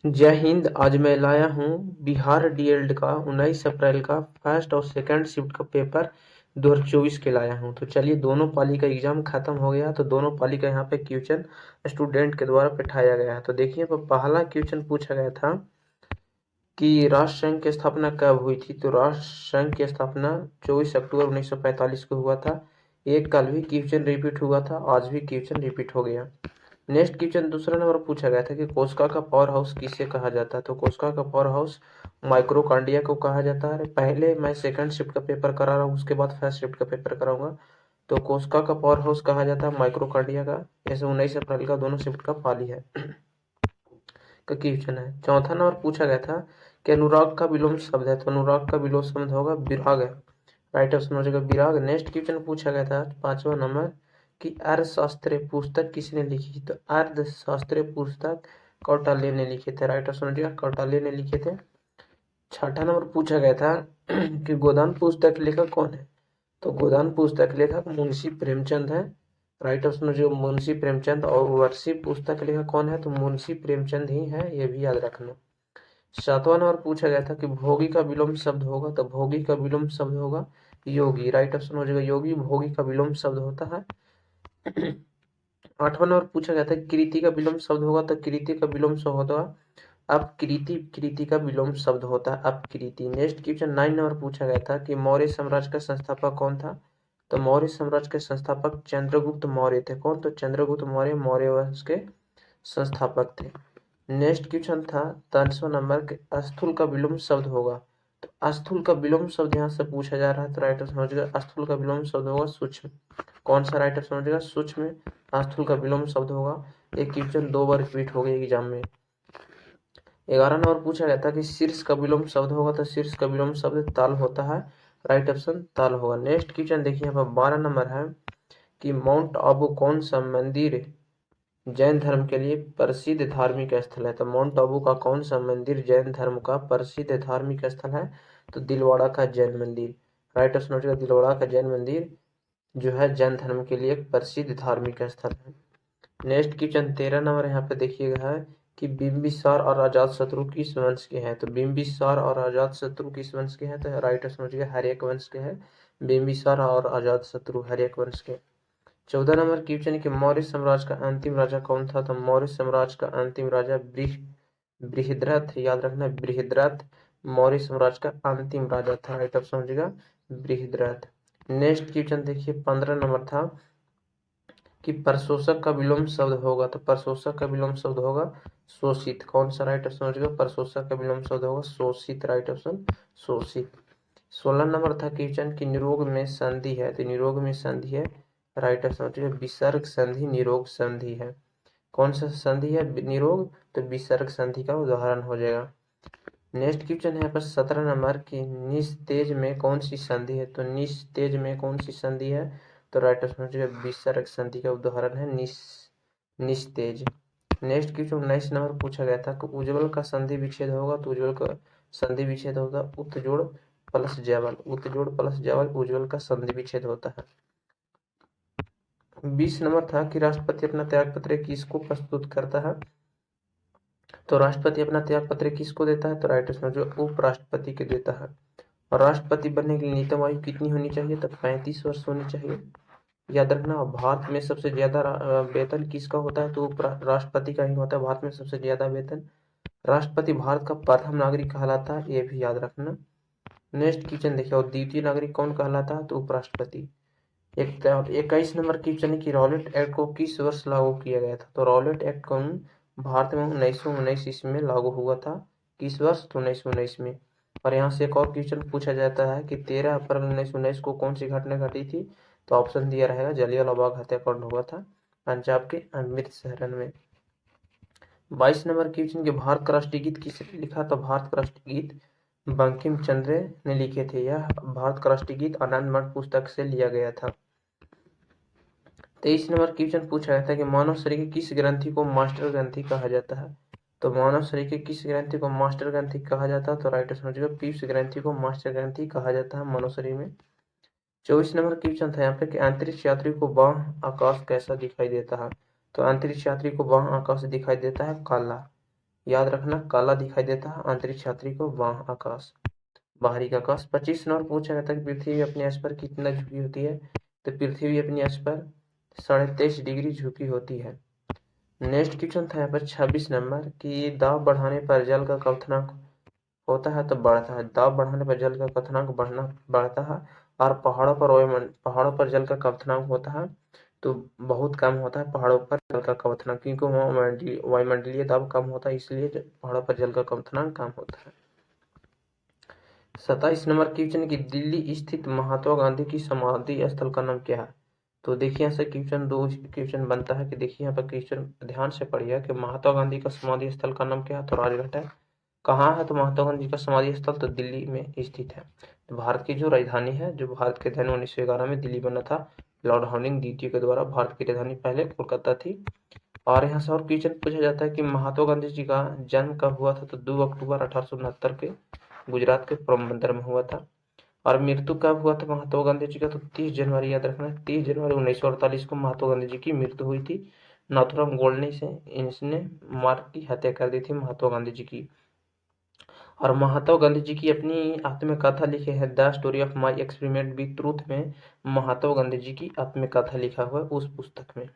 जय हिंद। आज मैं लाया हूँ बिहार डीएलएड का 19 अप्रैल का फर्स्ट और सेकंड शिफ्ट का पेपर 2024 के लाया हूँ। तो चलिए, दोनों पाली का एग्जाम खत्म हो गया तो दोनों पाली का यहाँ पे क्वेश्चन स्टूडेंट के द्वारा बैठाया गया है। तो देखिए, पहला क्वेश्चन पूछा गया था कि राष्ट्र संघ की स्थापना कब हुई थी। तो राष्ट्र संघ की स्थापना 24 अक्टूबर 1945 को हुआ था। एक कल भी क्वेश्चन रिपीट हुआ था, आज भी क्वेश्चन रिपीट हो गया। नेक्स्ट क्वेश्चन दूसरा नंबर पूछा गया था कि कोशिका का पावर हाउस किसे कहा जाता है। तो कोशिका का पावर हाउस माइक्रोकांडिया को कहा जाता है। पहले मैं सेकंड शिफ्ट का पेपर करा रहा हूँ, उसके बाद फर्स्ट शिफ्ट का पेपर कराऊंगा। तो कोशिका का पावर हाउस कहा जाता है माइक्रोकांडिया का। ऐसे 19 अप्रैल का दोनों शिफ्ट का पाली है का क्वेश्चन है। चौथा नंबर पूछा गया था कि अनुराग का विलोम शब्द है। तो अनुराग का विलोम शब्द होगा विराग है। राइट ऑप्शन हो जाएगा विराग। नेक्स्ट क्वेश्चन पूछा गया था पांचवा नंबर कि अर्थशास्त्र पुस्तक किसने लिखी। तो अर्थशास्त्र पुस्तक कौटिल्य ने लिखे थे। राइट ऑप्शन हो जाएगा कौटिल्य ने लिखे थे। छठा नंबर पूछा गया था कि गोदान पुस्तक लेखक कौन है। तो गोदान पुस्तक लेखक मुंशी प्रेमचंद है। राइट ऑप्शन जो मुंशी प्रेमचंद। और वर्षी पुस्तक लेखक कौन है। तो मुंशी प्रेमचंद ही है, ये भी याद रखना। सातवां नंबर पूछा गया था कि भोगी का विलोम शब्द होगा। तो भोगी का विलोम शब्द होगा योगी। राइट ऑप्शन हो जाएगा योगी। भोगी का विलोम शब्द होता है। आठवां नंबर पूछा गया था कृति का विलोम शब्द होगा। तो कृति का विलोम शब्द होगा अपकृति। कृति का विलोम शब्द होता है अपकृति। नेक्स्ट क्वेश्चन 9 नंबर पूछा गया था कि मौर्य साम्राज्य का संस्थापक कौन था। तो मौर्य साम्राज्य के संस्थापक चंद्रगुप्त मौर्य थे। कौन। तो चंद्रगुप्त मौर्य मौर्य वंश के संस्थापक थे। नेक्स्ट क्वेश्चन था 10वां नंबर के स्थूल का विलोम शब्द होगा। तो स्थूल का विलोम शब्द यहाँ से पूछा जा रहा है। तो राइट ऑप्शन हो जाएगा स्थूल का विलोम शब्द होगा सूक्ष्म। कौन सा राइट ऑप्शन हो जाएगा सूक्ष्म। स्थूल का विलोम शब्द होगा। एक क्वेश्चन 2 बार रिपीट हो गया एग्जाम में। 11 नंबर पूछा गया था कि शीर्ष का विलोम शब्द होगा। तो शीर्ष का विलोम शब्द ताल होता है। राइट ऑप्शन ताल होगा। नेक्स्ट क्वेश्चन देखिए यहाँ पर 12 नंबर है कि माउंट आबू कौन सा मंदिर जैन धर्म के लिए प्रसिद्ध धार्मिक स्थल है। तो माउंट आबू का कौन सा मंदिर जैन धर्म का प्रसिद्ध धार्मिक स्थल है। तो दिलवाड़ा का जैन मंदिर। राइट ऑप्शन हो जाएगा दिलवाड़ा का जैन मंदिर जो है जैन धर्म के लिए एक प्रसिद्ध धार्मिक स्थल है। नेक्स्ट क्वेश्चन 13 नंबर यहाँ पे देखिएगा है कि बिंबिसार और अजातशत्रु किस वंश के हैं। तो बिंबिसार और अजातशत्रु किस वंश के हैं। तो राइट ऑप्शन हो जाएगा हर्यक वंश के हैं। बिंबिसार और अजातशत्रु हर्यक वंश के। 14 नंबर क्वेश्चन कि मौर्य साम्राज्य का अंतिम राजा कौन था। तो मौर्य साम्राज्य का अंतिम राजा बृहद्रथ। याद रखना बृहद्रथ मौर्य साम्राज्य का अंतिम राजा था। राइट ऑप्शन हो जाएगा बृहद्रथ। नेक्स्ट क्वेश्चन देखिए 15 नंबर था कि प्रशोषक का विलोम शब्द होगा। तो प्रशोषक का विलोम शब्द होगा शोषित। कौन सा राइट ऑप्शन हो जाएगा प्रशोषक का विलोम शब्द होगा शोषित। राइट ऑप्शन शोषित। 16 नंबर था क्वेश्चन कि निरोग में संधि है। तो निरोग में संधि है। राइट ऑप्शन हो जाएगा विसर्ग संधि निरोग संधि है। कौन सा संधि है निरोग। तो विसर्ग संधि का उदाहरण हो जाएगा। नेक्स्ट क्वेश्चन है यहाँ पर 17 नंबर की निस्तेज में कौन सी संधि है। तो निस्तेज में कौन सी संधि है। तो राइट ऑप्शन हो जाएगा विसर्ग संधि का उदाहरण है निस्तेज। नेक्स्ट क्वेश्चन 19 नंबर पूछा गया था कि उज्ज्वल का संधि विच्छेद होगा। तो उज्ज्वल का संधि विच्छेद होगा उत्तजोड़ प्लस जैवल। उत्तजोड़ प्लस जैवल उज्ज्वल का संधि विच्छेद होता है। 20 नंबर था कि राष्ट्रपति अपना त्याग पत्र किसको प्रस्तुत करता है। तो राष्ट्रपति अपना त्याग पत्र किसको देता है। तो राइट ऑप्शन जो उपराष्ट्रपति के देता है। और राष्ट्रपति बनने के लिए न्यूनतम आयु कितनी होनी चाहिए। तो 35 वर्ष होनी चाहिए। याद रखना भारत में सबसे ज्यादा वेतन किसका होता है। तो राष्ट्रपति का ही होता है भारत में सबसे ज्यादा वेतन। राष्ट्रपति भारत का प्रथम नागरिक कहलाता है, ये भी याद रखना। नेक्स्ट क्वेश्चन देखिए और द्वितीय नागरिक कौन कहलाता है। तो उपराष्ट्रपति। 21 नंबर क्वेश्चन है कि रॉलेट एक्ट को किस वर्ष लागू किया गया था। तो रॉलेट एक्ट कानून भारत में 1919 ईस्वी में लागू हुआ था। किस वर्ष। तो 1919 में। और यहाँ से एक और क्वेश्चन पूछा जाता है कि 13 अप्रैल 1919 को कौन सी घटना घटी थी। तो ऑप्शन दिया रहेगा जलियांवाला बाग हत्याकांड हुआ था पंजाब के अमृतसर में। 22 नंबर क्वेश्चन के भारत का राष्ट्रीय गीत किसने लिखा। तो भारत का राष्ट्रीय गीत बंकिम चंद्र ने लिखे थे। यह भारत का राष्ट्रीय गीत आनंद मठ पुस्तक से लिया गया था। 23 नंबर क्वेश्चन पूछा गया था कि मानव शरीर की किस ग्रंथि को मास्टर ग्रंथि कहा जाता है। तो मानव शरीर की किस ग्रंथि को मास्टर ग्रंथि कहा जाता है। तो राइट आंसर हो जाएगा पीयूष ग्रंथि को मास्टर ग्रंथि कहा जाता है मानव शरीर में। 24 नंबर क्वेश्चन था यहाँ पे कि अंतरिक्ष यात्री को बाह्य आकाश कैसा दिखाई देता है। तो अंतरिक्ष यात्री को बाह्य आकाश दिखाई देता है काला। याद रखना, काला दिखाई देता है अंतरिक्ष यात्री को, वहाँ आकाश, बाहरी का आकाश। 25 नंबर पूछा गया था कि पृथ्वी अपने अर्श पर कितना झुकी होती है, तो पृथ्वी अपने अर्श पर 23.5 डिग्री झुकी होती है। नेक्स्ट क्वेश्चन था यहाँ पर 26 नंबर की दाब बढ़ाने पर जल का क्वथनांक होता है तो बढ़ता है। दाब बढ़ाने पर जल का क्वथनांक बढ़ता है, और पहाड़ों पर जल का क्वथनांक होता है तो बहुत कम होता है पहाड़ों पर जल का क्वथनांक, क्योंकि वहाँ वायुमंडलीय दाब कम होता है, इसलिए पहाड़ों पर जल का क्वथनांक कम होता है। 27 नंबर क्वेश्चन की दिल्ली स्थित महात्मा गांधी की समाधि स्थल का नाम क्या है। तो देखिए यहाँ से क्वेश्चन दो क्वेश्चन बनता है कि देखिए यहाँ पर क्वेश्चन ध्यान से पढ़िए कि महात्मा गांधी का समाधि स्थल का नाम क्या है, तो राजघाट है। कहाँ है, तो महात्मा गांधी का समाधि स्थल तो दिल्ली में स्थित है। तो भारत की जो राजधानी है, जो भारत के अध्ययन 1911 में दिल्ली बना था लॉर्ड हार्डिंग द्वितीय के द्वारा। भारत की राजधानी पहले कोलकाता थी। और यहाँ से और क्वेश्चन पूछा जाता है कि महात्मा गांधी जी का जन्म कब हुआ था, तो 2 अक्टूबर 1869 के गुजरात के पोरबंदर में हुआ था। और मृत्यु कब हुआ था महात्मा गांधी जी का, तो 30 जनवरी, याद रखना 30 जनवरी 1948 को महात्मा गांधी जी की मृत्यु हुई थी। नाथूराम गोडसे से इसने मार की हत्या कर दी थी महात्मा गांधी जी की। और महात्मा गांधी जी की अपनी आत्मकथा लिखी है the story of my experiment with truth में, महात्मा गांधी जी की आत्मकथा लिखा हुआ है उस पुस्तक में।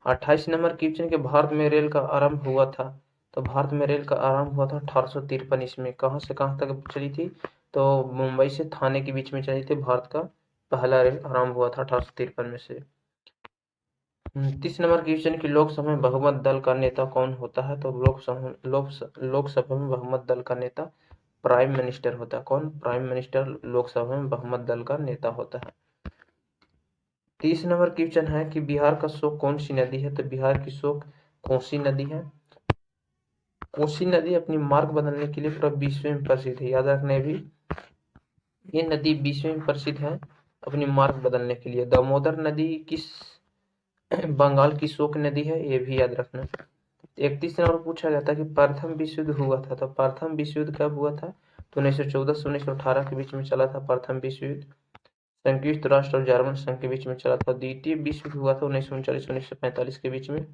28 नंबर क्वेश्चन के भारत में रेल का आरंभ हुआ था, तो भारत में रेल का आरंभ हुआ था 1853 ईस्वी। कहाँ से कहाँ तक चली थी, तो मुंबई से थाने के बीच में चली थी। भारत का पहला रेल आरंभ हुआ था 1853 में से। 30 नंबर क्वेश्चन की लोकसभा में बहुमत दल का नेता कौन होता है, तो लोकसभा में बहुमत दल का नेता प्राइम मिनिस्टर होता है। कौन, प्राइम मिनिस्टर लोकसभा में बहुमत दल का नेता होता है। 30 नंबर क्वेश्चन है कि बिहार का शोक कौन सी नदी है, तो बिहार की शोक कोसी नदी है। कोसी नदी अपनी मार्ग बदलने के लिए पूरा विश्व में प्रसिद्ध है, याद रखना भी, ये नदी विश्व में प्रसिद्ध है अपनी मार्ग बदलने के लिए। दामोदर नदी किस बंगाल की शोक नदी है, ये भी याद रखना। 31 नंबर पूछा गया था कि प्रथम विश्व युद्ध हुआ था, तो प्रथम विश्व युद्ध कब हुआ था, तो 1914 से 1918 के बीच में चला था प्रथम विश्व युद्ध। संयुक्त राष्ट्र और जर्मन संघ के बीच में चला था। द्वितीय विश्व युद्ध हुआ था 1939 से 1945 के बीच में।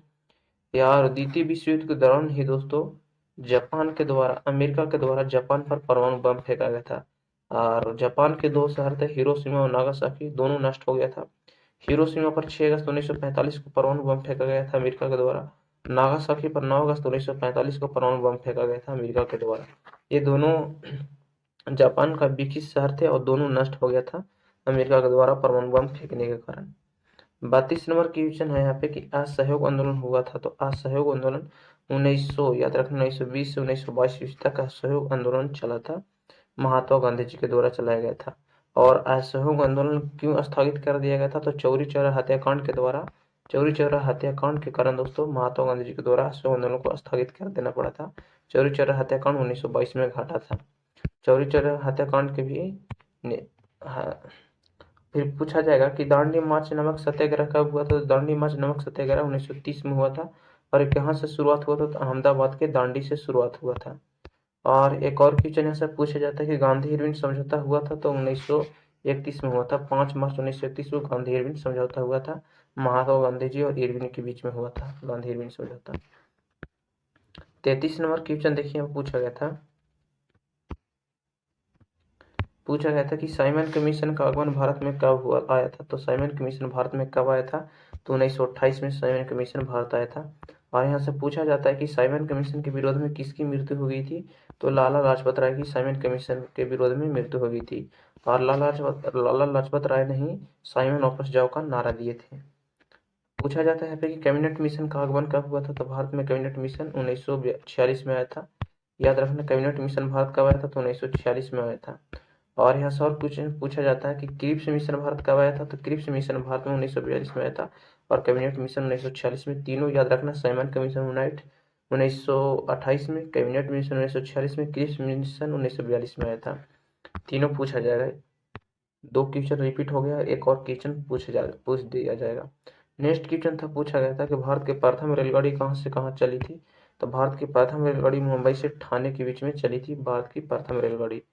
यार द्वितीय विश्व युद्ध के दौरान ही दोस्तों अमेरिका के द्वारा जापान पर परमाणु बम फेंका गया था, और जापान के 2 शहर थे हिरोशिमा और नागासाकी, दोनों नष्ट हो गया था। हिरोशिमा पर 6 अगस्त 1945 को परमाणु बम फेंका गया था अमेरिका के द्वारा। नागासाकी पर 9 अगस्त 1945 को परमाणु बम फेंका गया था अमेरिका के द्वारा। ये दोनों जापान का विकसित शहर थे और दोनों नष्ट हो गया था अमेरिका के द्वारा परमाणु बम फेंकने के कारण। 32 नंबर क्वेश्चन है यहाँ पे कि असहयोग आंदोलन हुआ था, तो असहयोग आंदोलन 1900, याद रखना 1920 से 1922 ईस्वी तक असहयोग आंदोलन चला था, महात्मा गांधी जी के द्वारा चलाया गया था। और असहयोग आंदोलन क्यों स्थगित कर दिया गया था, तो चौरी चौरा हत्याकांड के द्वारा, चौरी चौरा हत्याकांड के कारण दोस्तों महात्मा गांधी जी के द्वारा असहयोग आंदोलन को स्थगित कर देना पड़ा था। चौरी चौरा हत्याकांड 1922 में घटा था। चौरी चौरा हत्याकांड के भी फिर पूछा जाएगा कि दांडी मार्च नमक सत्याग्रह कब हुआ था, तो दांडी मार्च नमक सत्याग्रह 1930 में हुआ था। और कहाँ से शुरुआत हुआ था, तो अहमदाबाद के दांडी से शुरुआत हुआ था। और एक और क्वेश्चन ऐसा पूछा जाता है कि गांधी इरविन समझौता हुआ था, तो 1931 में हुआ था। 5 मार्च 1931 को गांधी इरविन समझौता हुआ था, महात्मा गांधी जी और इरविन के बीच में हुआ था गांधी इरविन समझौता। 33 नंबर क्वेश्चन देखिए पूछा गया था कि साइमन कमीशन का आगमन भारत में कब आया था, तो साइमन कमीशन भारत में कब आया था, तो 1928 में साइमन कमीशन भारत आया था। और यहाँ से पूछा जाता है कि साइमन कमीशन के विरोध में किसकी मृत्यु हो गई थी, तो लाला लाजपत राय की साइमन कमीशन के विरोध में मृत्यु हो गई थी। और लाला लाजपत राय ने ही साइमन वापस जाओ का नारा दिए थे। पूछा जाता है कि कैबिनेट मिशन का आगमन कब हुआ था, तो भारत में कैबिनेट मिशन 1946 में आया था। याद रखना कैबिनेट मिशन भारत कब आया था, तो 1946 में आया था। और यहाँ से और पूछा जाता है कि क्रिप्स मिशन भारत कब आया था, तो क्रिप्स मिशन भारत में 1942 में आया था और कैबिनेट मिशन 1946 में। तीनों याद रखना, साइमन कमीशन 1928 में, कैबिनेट मिशन 1946 में, क्रिप्स मिशन 1942 में आया था। तीनों पूछा जाएगा। 2 क्वेश्चन रिपीट हो गया, एक और क्वेश्चन पूछ दिया जाएगा। नेक्स्ट क्वेश्चन था पूछा गया था कि भारत की प्रथम रेलगाड़ी कहाँ से कहाँ चली थी, तो भारत की प्रथम रेलगाड़ी मुंबई से ठाणे के बीच में चली थी, भारत की प्रथम रेलगाड़ी।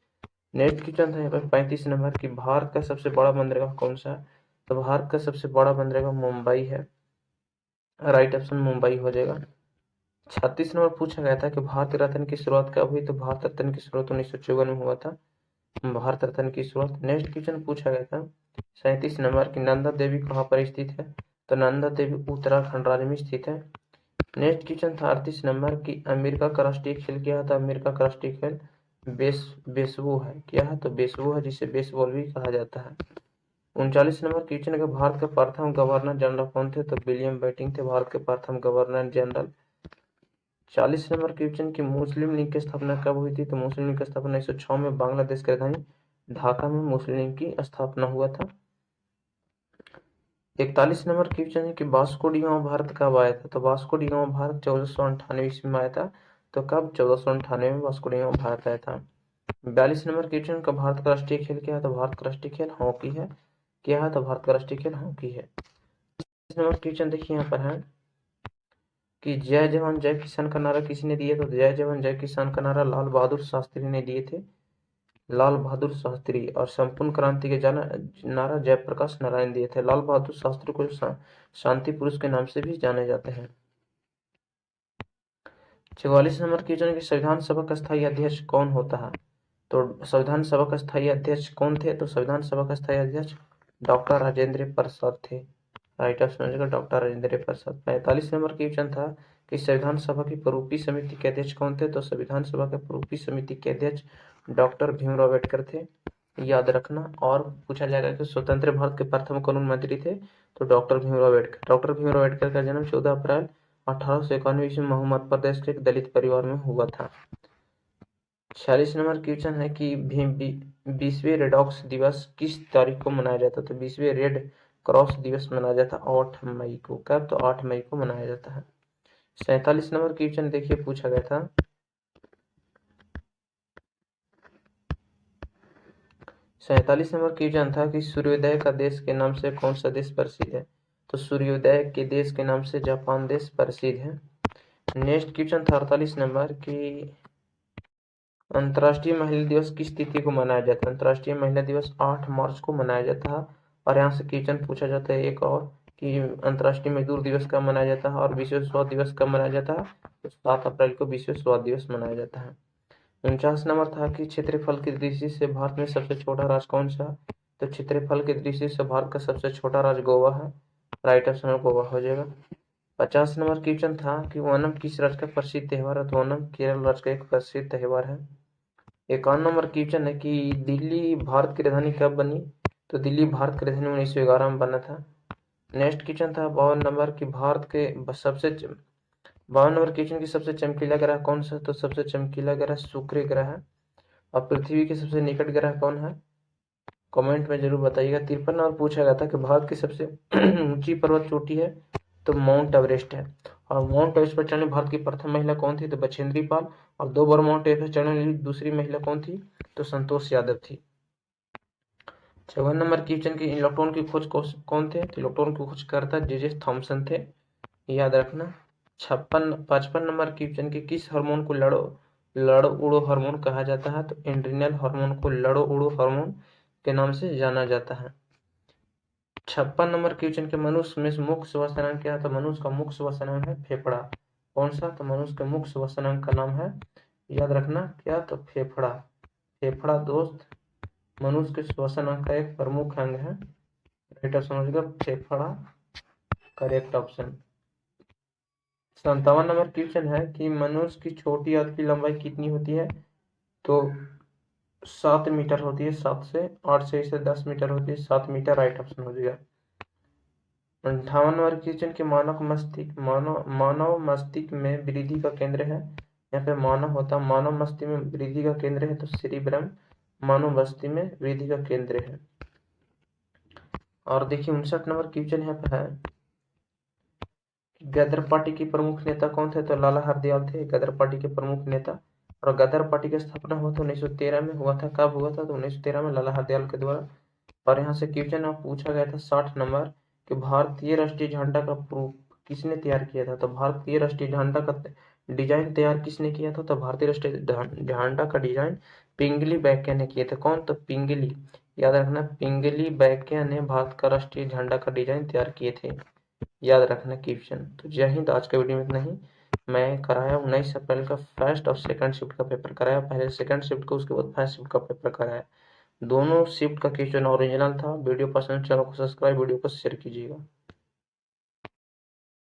नेक्स्ट क्वेश्चन था यहाँ पर 35 नंबर की भारत का सबसे बड़ा बंदरगाह कौन सा है, तो भारत का सबसे बड़ा बंदरगाह मुंबई है, राइट ऑप्शन मुंबई हो जाएगा। 36 नंबर पूछा गया था कि भारत रत्न की शुरुआत कब हुई, तो भारत रत्न की शुरुआत 1954 में हुआ था, भारत रत्न की शुरुआत। नेक्स्ट क्वेश्चन पूछा गया था 37 नंबर की नंदा देवी कहाँ पर स्थित है, तो नंदा देवी उत्तराखंड राज्य में स्थित है। नेक्स्ट क्वेश्चन था 38 नंबर की अमेरिका का राष्ट्रीय खेल क्या है, तो अमेरिका का राष्ट्रीय खेल बेसबो है। क्या है, तो बेसबो है, जिसे बेसबॉल भी कहा जाता है। 39 नंबर क्वेश्चन है भारत के प्रथम गवर्नर जनरल कौन थे, तो विलियम बेंटिंक थे भारत के प्रथम गवर्नर जनरल। 40 नंबर क्वेश्चन की मुस्लिम लीग की स्थापना कब हुई थी, तो मुस्लिम लीग की स्थापना 1906 में बांग्लादेश की राजधानी ढाका में मुस्लिम लीग की स्थापना हुआ था। 41 नंबर क्वेश्चन है कि वास्को डी गामा भारत कब आया था, तो वास्को डी गामा भारत 1498 ईस्वी में आया था। तो कब, 1498 में वास्को डी गामा भारत आया था। 42 नंबर क्वेश्चन का भारत का राष्ट्रीय खेल क्या है, तो भारत का राष्ट्रीय खेल हॉकी है। क्या है, तो भारत का राष्ट्रीय खेल हॉकी है। 43 नंबर क्वेश्चन देखिए यहाँ पर है कि जय जवान जय किसान का नारा किसने दिया, तो जय जवान जय किसान का नारा लाल बहादुर शास्त्री ने दिए थे, लाल बहादुर शास्त्री। और संपूर्ण क्रांति के नारा जयप्रकाश नारायण दिए थे। लाल बहादुर शास्त्री को शांति पुरुष के नाम से भी जाने जाते हैं। 44 नंबर क्वेश्चन की संविधान सभा का स्थायी अध्यक्ष कौन होता है, तो संविधान सभा का स्थायी अध्यक्ष कौन थे, तो संविधान सभा का स्थायी अध्यक्ष डॉक्टर राजेंद्र प्रसाद थे। राइट ऑप्शन हो जाएगा doctor Rajendra Prasad. 45 number question था कि संविधान सभा की प्ररूपी समिति के अध्यक्ष कौन थे, तो संविधान सभा के प्ररूपी समिति के अध्यक्ष डॉक्टर भीमराव अम्बेडकर थे, याद रखना। और पूछा जाएगा कि स्वतंत्र भारत के प्रथम कानून मंत्री थे, तो डॉक्टर भीमराव अम्बेडकर। डॉक्टर भीमराव अम्बेडकर का जन्म 14 अप्रैल 1891 ईस्वी में मध्य प्रदेश के एक दलित परिवार में हुआ था। 46 नंबर क्वेश्चन है कि 20वें रेड क्रॉस दिवस किस तारीख को मनाया जाता है, तो 20वें रेड क्रॉस दिवस मनाया जाता है 8 मई को। कब, तो 8 मई को मनाया जाता है। 47 नंबर क्वेश्चन देखिए पूछा गया था 47 नंबर क्वेश्चन था कि सूर्योदय का देश के नाम से कौन सा देश प्रसिद्ध है, तो सूर्योदय के देश के नाम से जापान देश प्रसिद्ध है। नेक्स्ट क्वेश्चन था 48 नंबर की अंतर्राष्ट्रीय महिला दिवस किस तिथि को मनाया जाता है, अंतर्राष्ट्रीय महिला दिवस 8 मार्च को मनाया जाता है। और यहाँ से क्वेश्चन पूछा जाता है एक और कि अंतर्राष्ट्रीय मजदूर दिवस कब मनाया जाता है और विश्व स्वास्थ्य दिवस कब मनाया जाता है, तो 7 अप्रैल को विश्व स्वास्थ्य दिवस मनाया जाता है। 49 नंबर था कि क्षेत्रफल की दृष्टि से भारत में सबसे छोटा राज्य कौन सा, तो क्षेत्रफल की दृष्टि से भारत का सबसे छोटा राज्य गोवा है। राइट ऑप्शन गोवा हो जाएगा। 50 नंबर क्वेश्चन था कि ओणम किस राज्य का प्रसिद्ध त्योहार है, तो ओणम केरल राज्य का एक प्रसिद्ध त्योहार है। 51 नंबर क्वेश्चन है कि दिल्ली भारत की राजधानी कब बनी, तो दिल्ली भारत की राजधानी 1911 में बना था। नेक्स्ट क्वेश्चन था 52 नंबर की भारत के सबसे 52 नंबर क्वेश्चन की सबसे चमकीला ग्रह कौन सा, तो सबसे चमकीला ग्रह शुक्र ग्रह है। और पृथ्वी के सबसे निकट ग्रह कौन है, कमेंट में जरूर बताइएगा। 53 नंबर पूछा गया था कि भारत की सबसे ऊंची पर्वत चोटी है, तो माउंट एवरेस्ट है। और माउंट एवरेस्ट पर चढ़ने भारत की प्रथम महिला कौन थी, तो बछेंद्री पाल। और 2 बार माउंट एवरेस्ट चढ़ने वाली दूसरी महिला कौन थी, तो संतोष यादव थी। 54 नंबर क्वेश्चन की इलेक्ट्रॉन की खोज कौन थे, तो इलेक्ट्रॉन की खोज करता जे थॉमसन थे, याद रखना। 55 नंबर क्वेश्चन की किस हार्मोन को लड़ उड़ो हार्मोन कहा जाता है, तो एंड्रिनल हार्मोन को लड़ो उड़ो हार्मोन के नाम से जाना जाता है। 56 नंबर क्वेश्चन के मनुष्य में मुख्य श्वसनांग क्या है, तो मनुष्य का मुख्य श्वसनांग है फेफड़ा। कौन सा, तो मनुष्य के मुख्य श्वसनांग का नाम है, याद रखना क्या, तो फेफड़ा। फेफड़ा दोस्त मनुष्य के श्वसनांग का एक प्रमुख अंग है। राइट ऑप्शन फेफड़ा करेक्ट ऑप्शन। 57 नंबर क्वेश्चन है कि मनुष्य की छोटी आंत की लंबाई कितनी होती है, तो 7 मीटर होती है, 7 से 8 से 10 मीटर होती है, 7 मीटर राइट ऑप्शन हो जाएगा। 58 नंबर क्वेश्चन के मानव मस्तिष्क में वृद्धि का केंद्र है, यहाँ पे मानव होता है, मानव मस्तिष्क में वृद्धि का केंद्र है, तो सेरिब्रम मानव मस्तिष्क में वृद्धि का केंद्र है। और देखिए 59 नंबर क्वेश्चन यहाँ पे है गदर पार्टी के प्रमुख नेता कौन थे, तो लाला हरदयाल थे गदर पार्टी के प्रमुख नेता। और गदर पार्टी की स्थापना हुआ था 1913 में हुआ था। कब हुआ था, तो 1913 में लाला हरदयाल के द्वारा। और यहाँ से क्वेश्चन पूछा गया था 60 नंबर कि भारतीय राष्ट्रीय झंडा का प्रूफ किसने तैयार किया था, तो भारतीय राष्ट्रीय झंडा का डिजाइन तैयार किसने किया था, तो भारतीय राष्ट्रीय झंडा का डिजाइन पिंगली बैकिया ने किया था। कौन, तो पिंगली, याद रखना पिंगली बैकिया ने भारत का राष्ट्रीय झंडा का डिजाइन तैयार किए थे, याद रखना क्वेश्चन। तो जय हिंद, आज का वीडियो में इतना ही। मैं कराया 19 अप्रैल का फर्स्ट और सेकंड शिफ्ट का पेपर कराया, पहले सेकंड शिफ्ट का, उसके बाद फर्स्ट शिफ्ट का पेपर कराया। दोनों शिफ्ट का क्वेश्चन ओरिजिनल था। वीडियो पसंद, चैनल को सब्सक्राइब, वीडियो को शेयर कीजिएगा।